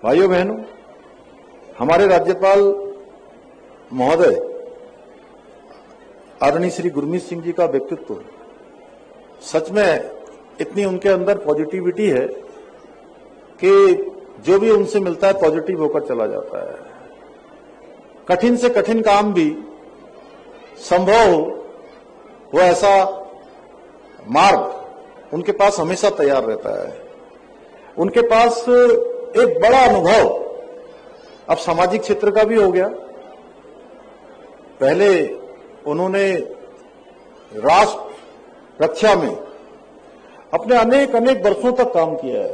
भाइयों बहनों, हमारे राज्यपाल महोदय आदरणीय श्री गुरमीत सिंह जी का व्यक्तित्व सच में इतनी उनके अंदर पॉजिटिविटी है कि जो भी उनसे मिलता है पॉजिटिव होकर चला जाता है। कठिन से कठिन काम भी संभव हो वो ऐसा मार्ग उनके पास हमेशा तैयार रहता है। उनके पास एक बड़ा अनुभव अब सामाजिक क्षेत्र का भी हो गया। पहले उन्होंने राष्ट्र रक्षा में अपने अनेक वर्षों तक काम किया है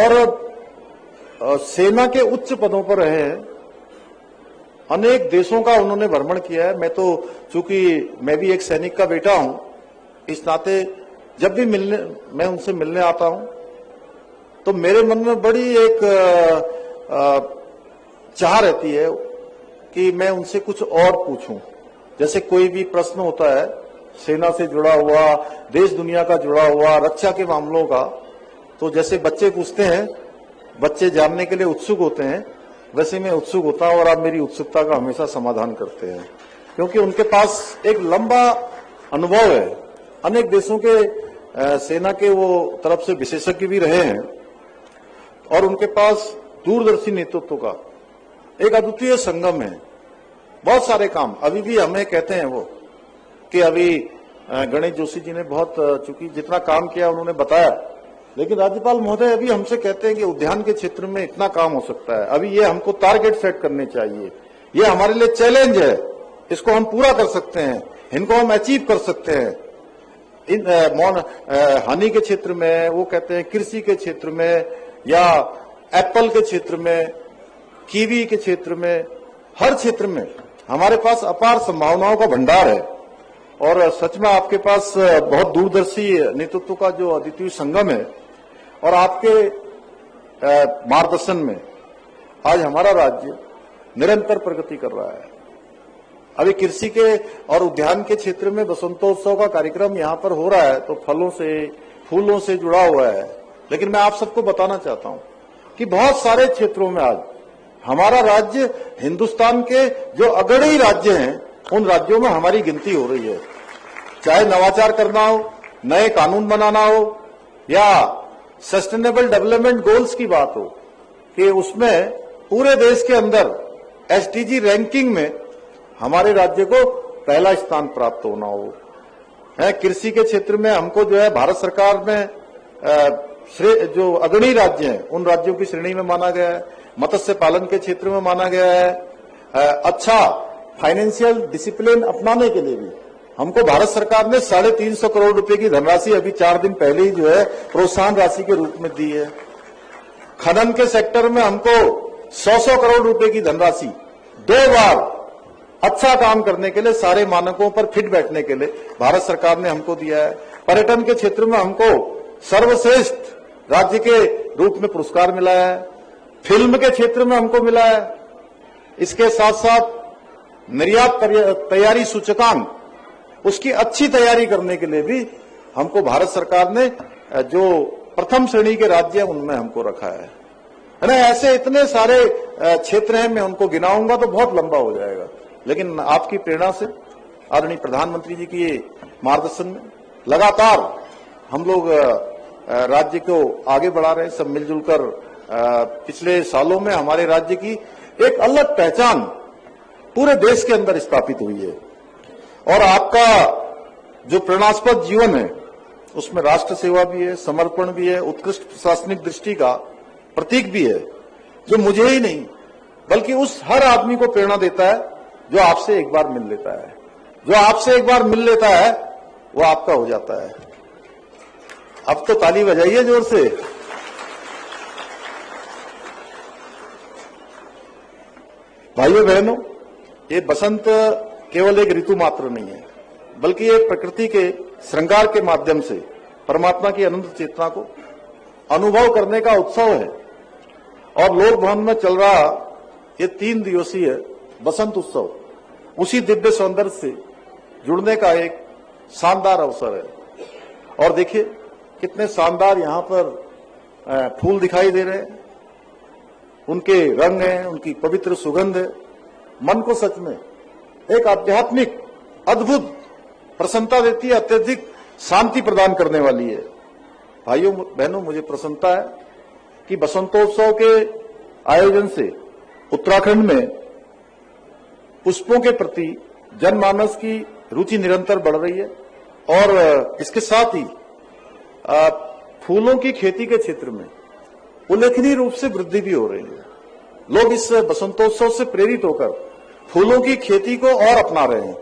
और सेना के उच्च पदों पर रहे हैं। अनेक देशों का उन्होंने भ्रमण किया है। चूंकि मैं भी एक सैनिक का बेटा हूं, इस नाते जब भी मैं उनसे मिलने आता हूं तो मेरे मन में बड़ी एक चाह रहती है कि मैं उनसे कुछ और पूछूं। जैसे कोई भी प्रश्न होता है सेना से जुड़ा हुआ, देश दुनिया का जुड़ा हुआ, रक्षा के मामलों का, तो जैसे बच्चे पूछते हैं, बच्चे जानने के लिए उत्सुक होते हैं, वैसे मैं उत्सुक होता हूं और आप मेरी उत्सुकता का हमेशा समाधान करते हैं, क्योंकि उनके पास एक लंबा अनुभव है। अनेक देशों के सेना के वो तरफ से विशेषज्ञ भी रहे हैं और उनके पास दूरदर्शी नेतृत्व का एक अद्वितीय संगम है। बहुत सारे काम अभी भी हमें कहते हैं वो कि अभी गणेश जोशी जी ने बहुत, चूंकि जितना काम किया उन्होंने बताया, लेकिन राज्यपाल महोदय अभी हमसे कहते हैं कि उद्यान के क्षेत्र में इतना काम हो सकता है, अभी ये हमको टारगेट सेट करने चाहिए, ये हमारे लिए चैलेंज है, इसको हम पूरा कर सकते हैं, इनको हम अचीव कर सकते हैं। हानि के क्षेत्र में वो कहते हैं, कृषि के क्षेत्र में या एप्पल के क्षेत्र में, कीवी के क्षेत्र में, हर क्षेत्र में हमारे पास अपार संभावनाओं का भंडार है। और सच में आपके पास बहुत दूरदर्शी नेतृत्व का जो अद्वितीय संगम है और आपके मार्गदर्शन में आज हमारा राज्य निरंतर प्रगति कर रहा है। अभी कृषि के और उद्यान के क्षेत्र में बसंतोत्सव का कार्यक्रम यहाँ पर हो रहा है, तो फलों से फूलों से जुड़ा हुआ है। लेकिन मैं आप सबको बताना चाहता हूँ कि बहुत सारे क्षेत्रों में आज हमारा राज्य हिंदुस्तान के जो अग्रणी राज्य हैं उन राज्यों में हमारी गिनती हो रही है। चाहे नवाचार करना हो, नए कानून बनाना हो या सस्टेनेबल डेवलपमेंट गोल्स की बात हो, कि उसमें पूरे देश के अंदर एसडीजी रैंकिंग में हमारे राज्य को पहला स्थान प्राप्त होना हो। कृषि के क्षेत्र में हमको जो है भारत सरकार में जो अग्रणी राज्य हैं उन राज्यों की श्रेणी में माना गया है। मत्स्य पालन के क्षेत्र में माना गया है। अच्छा फाइनेंशियल डिसिप्लिन अपनाने के लिए भी हमको भारत सरकार ने 350 करोड़ रुपए की धनराशि अभी 4 दिन पहले ही जो है प्रोत्साहन राशि के रूप में दी है। खनन के सेक्टर में हमको 100 करोड़ रुपए की धनराशि 2 बार अच्छा काम करने के लिए, सारे मानकों पर फिट बैठने के लिए भारत सरकार ने हमको दिया है। पर्यटन के क्षेत्र में हमको सर्वश्रेष्ठ राज्य के रूप में पुरस्कार मिला है। फिल्म के क्षेत्र में हमको मिला है। इसके साथ साथ निर्यात तैयारी सूचकांक, उसकी अच्छी तैयारी करने के लिए भी हमको भारत सरकार ने जो प्रथम श्रेणी के राज्य हैं उनमें हमको रखा है ना। ऐसे इतने सारे क्षेत्र हैं, मैं उनको गिनाऊंगा तो बहुत लंबा हो जाएगा, लेकिन आपकी प्रेरणा से, आदरणीय प्रधानमंत्री जी की मार्गदर्शन में लगातार हम लोग राज्य को आगे बढ़ा रहे हैं। सब मिलजुल कर पिछले सालों में हमारे राज्य की एक अलग पहचान पूरे देश के अंदर स्थापित हुई है। और आपका जो प्रेरणास्पद जीवन है उसमें राष्ट्र सेवा भी है, समर्पण भी है, उत्कृष्ट प्रशासनिक दृष्टि का प्रतीक भी है, जो मुझे ही नहीं बल्कि उस हर आदमी को प्रेरणा देता है जो आपसे एक बार मिल लेता है। जो आपसे एक बार मिल लेता है वो आपका हो जाता है। अब तो ताली बजाइए जोर से। भाइयों बहनों, ये बसंत केवल एक ऋतु मात्र नहीं है, बल्कि ये प्रकृति के श्रृंगार के माध्यम से परमात्मा की अनंत चेतना को अनुभव करने का उत्सव है। और लोक भवन में चल रहा ये 3 दिवसीय बसंत उत्सव उसी दिव्य सौंदर्य से जुड़ने का एक शानदार अवसर है। और देखिए कितने शानदार यहाँ पर फूल दिखाई दे रहे हैं। उनके रंग हैं, उनकी पवित्र सुगंध है, मन को सच में एक आध्यात्मिक अद्भुत प्रसन्नता देती है, अत्यधिक शांति प्रदान करने वाली है। भाइयों बहनों, मुझे प्रसन्नता है कि बसंतोत्सव के आयोजन से उत्तराखंड में पुष्पों के प्रति जनमानस की रुचि निरंतर बढ़ रही है और इसके साथ ही फूलों की खेती के क्षेत्र में उल्लेखनीय रूप से वृद्धि भी हो रही है। लोग इस बसंतोत्सव से प्रेरित होकर फूलों की खेती को और अपना रहे हैं।